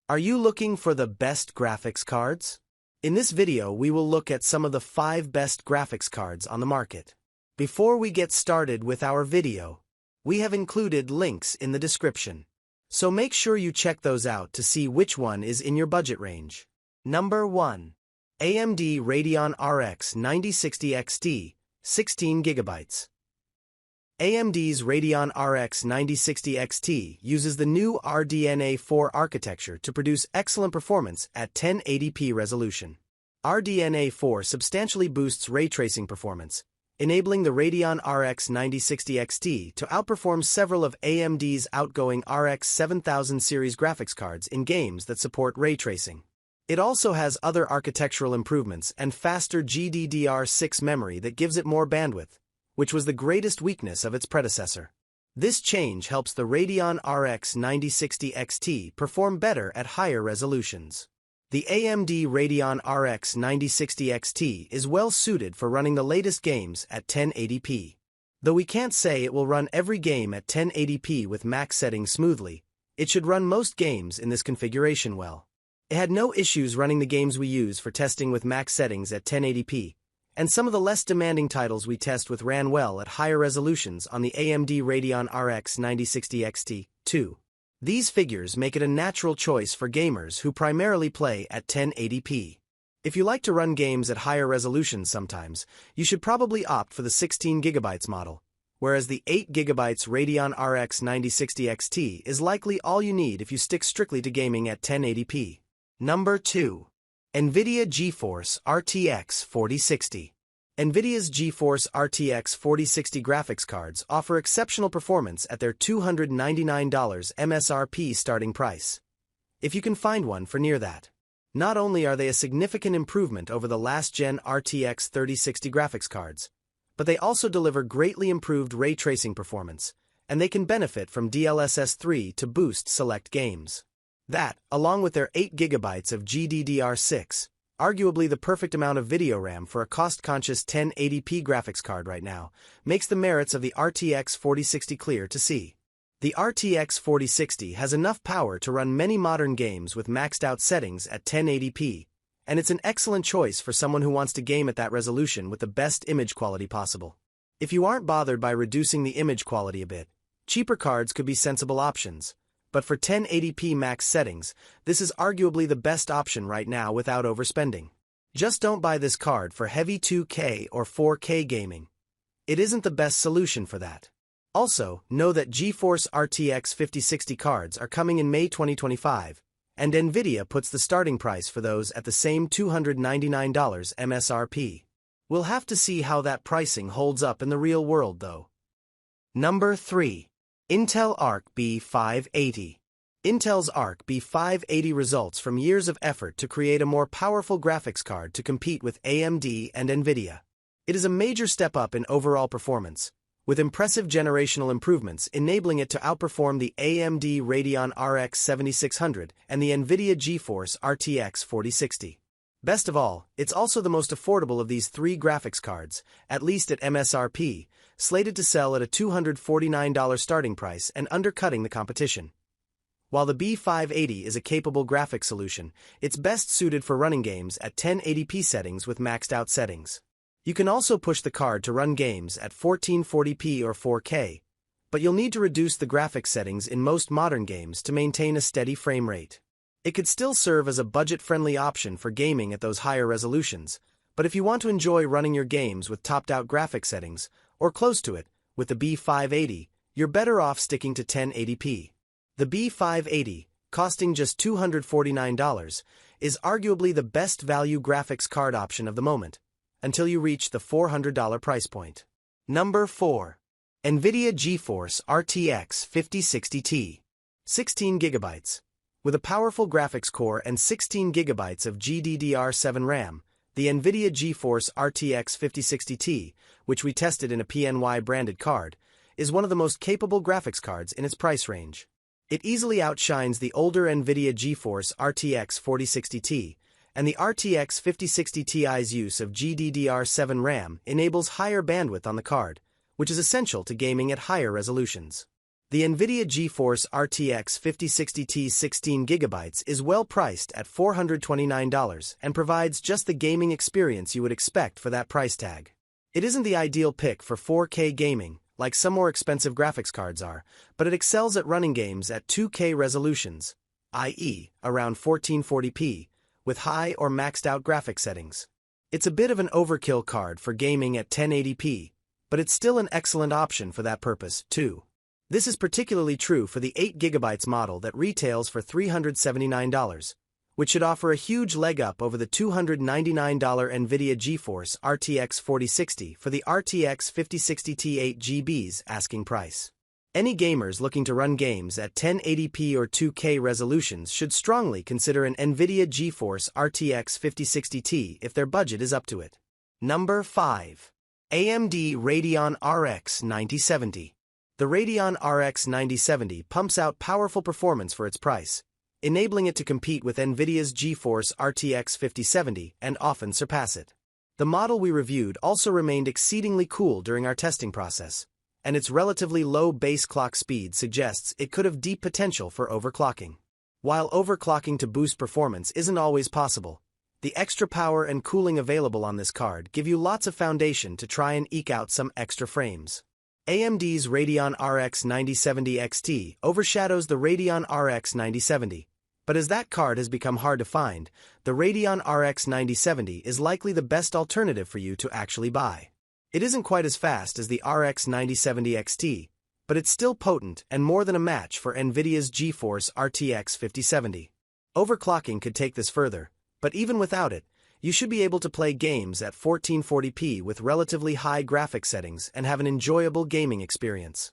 Are you looking for the best graphics cards? In this video, we will look at some of the 5 best graphics cards on the market. Before we get started with our video, we have included links in the description. So make sure you check those out to see which one is in your budget range. Number 1. AMD Radeon RX 9060 XT, 16GB. AMD's Radeon RX 9060 XT uses the new RDNA 4 architecture to produce excellent performance at 1080p resolution. RDNA 4 substantially boosts ray tracing performance, enabling the Radeon RX 9060 XT to outperform several of AMD's outgoing RX 7000 series graphics cards in games that support ray tracing. It also has other architectural improvements and faster GDDR6 memory that gives it more bandwidth, which was the greatest weakness of its predecessor. This change helps the Radeon RX 9060 XT perform better at higher resolutions. The AMD Radeon RX 9060 XT is well suited for running the latest games at 1080p. Though we can't say it will run every game at 1080p with max settings smoothly, it should run most games in this configuration well. It had no issues running the games we use for testing with max settings at 1080p, and some of the less demanding titles we test with ran well at higher resolutions on the AMD Radeon RX 9060 XT, too. These figures make it a natural choice for gamers who primarily play at 1080p. If you like to run games at higher resolutions sometimes, you should probably opt for the 16GB model, whereas the 8GB Radeon RX 9060 XT is likely all you need if you stick strictly to gaming at 1080p. Number 2. Nvidia GeForce RTX 4060. Nvidia's GeForce RTX 4060 graphics cards offer exceptional performance at their $299 MSRP starting price, if you can find one for near that. Not only are they a significant improvement over the last-gen RTX 3060 graphics cards, but they also deliver greatly improved ray tracing performance, and they can benefit from DLSS 3 to boost select games. That, along with their 8GB of GDDR6, arguably the perfect amount of video RAM for a cost-conscious 1080p graphics card right now, makes the merits of the RTX 4060 clear to see. The RTX 4060 has enough power to run many modern games with maxed-out settings at 1080p, and it's an excellent choice for someone who wants to game at that resolution with the best image quality possible. If you aren't bothered by reducing the image quality a bit, cheaper cards could be sensible options. But for 1080p max settings, this is arguably the best option right now without overspending. Just don't buy this card for heavy 2K or 4K gaming. It isn't the best solution for that. Also, know that GeForce RTX 5060 cards are coming in May 2025, and Nvidia puts the starting price for those at the same $299 MSRP. We'll have to see how that pricing holds up in the real world though. Number 3. Intel Arc B580. Intel's Arc B580 results from years of effort to create a more powerful graphics card to compete with AMD and Nvidia. It is a major step up in overall performance, with impressive generational improvements enabling it to outperform the AMD Radeon RX 7600 and the Nvidia GeForce RTX 4060. Best of all, it's also the most affordable of these 3 graphics cards, at least at MSRP, slated to sell at a $249 starting price and undercutting the competition. While the B580 is a capable graphics solution, it's best suited for running games at 1080p settings with maxed-out settings. You can also push the card to run games at 1440p or 4K, but you'll need to reduce the graphics settings in most modern games to maintain a steady frame rate. It could still serve as a budget-friendly option for gaming at those higher resolutions, but if you want to enjoy running your games with topped-out graphics settings, or close to it, with the B580, you're better off sticking to 1080p. The B580, costing just $249, is arguably the best value graphics card option of the moment, until you reach the $400 price point. Number 4. Nvidia GeForce RTX 5060 Ti. 16GB. With a powerful graphics core and 16GB of GDDR7 RAM, the Nvidia GeForce RTX 5060 Ti, which we tested in a PNY-branded card, is one of the most capable graphics cards in its price range. It easily outshines the older Nvidia GeForce RTX 4060 Ti, and the RTX 5060 Ti's use of GDDR7 RAM enables higher bandwidth on the card, which is essential to gaming at higher resolutions. The Nvidia GeForce RTX 5060T 16GB is well priced at $429 and provides just the gaming experience you would expect for that price tag. It isn't the ideal pick for 4K gaming, like some more expensive graphics cards are, but it excels at running games at 2K resolutions, i.e., around 1440p, with high or maxed out graphic settings. It's a bit of an overkill card for gaming at 1080p, but it's still an excellent option for that purpose, too. This is particularly true for the 8GB model that retails for $379, which should offer a huge leg up over the $299 Nvidia GeForce RTX 4060 for the RTX 5060T 8GB's asking price. Any gamers looking to run games at 1080p or 2K resolutions should strongly consider an Nvidia GeForce RTX 5060T if their budget is up to it. Number 5. AMD Radeon RX 9070. The Radeon RX 9070 pumps out powerful performance for its price, enabling it to compete with Nvidia's GeForce RTX 5070 and often surpass it. The model we reviewed also remained exceedingly cool during our testing process, and its relatively low base clock speed suggests it could have deep potential for overclocking. While overclocking to boost performance isn't always possible, the extra power and cooling available on this card give you lots of foundation to try and eke out some extra frames. AMD's Radeon RX 9070 XT overshadows the Radeon RX 9070, but as that card has become hard to find, the Radeon RX 9070 is likely the best alternative for you to actually buy. It isn't quite as fast as the RX 9070 XT, but it's still potent and more than a match for Nvidia's GeForce RTX 5070. Overclocking could take this further, but even without it, you should be able to play games at 1440p with relatively high graphic settings and have an enjoyable gaming experience.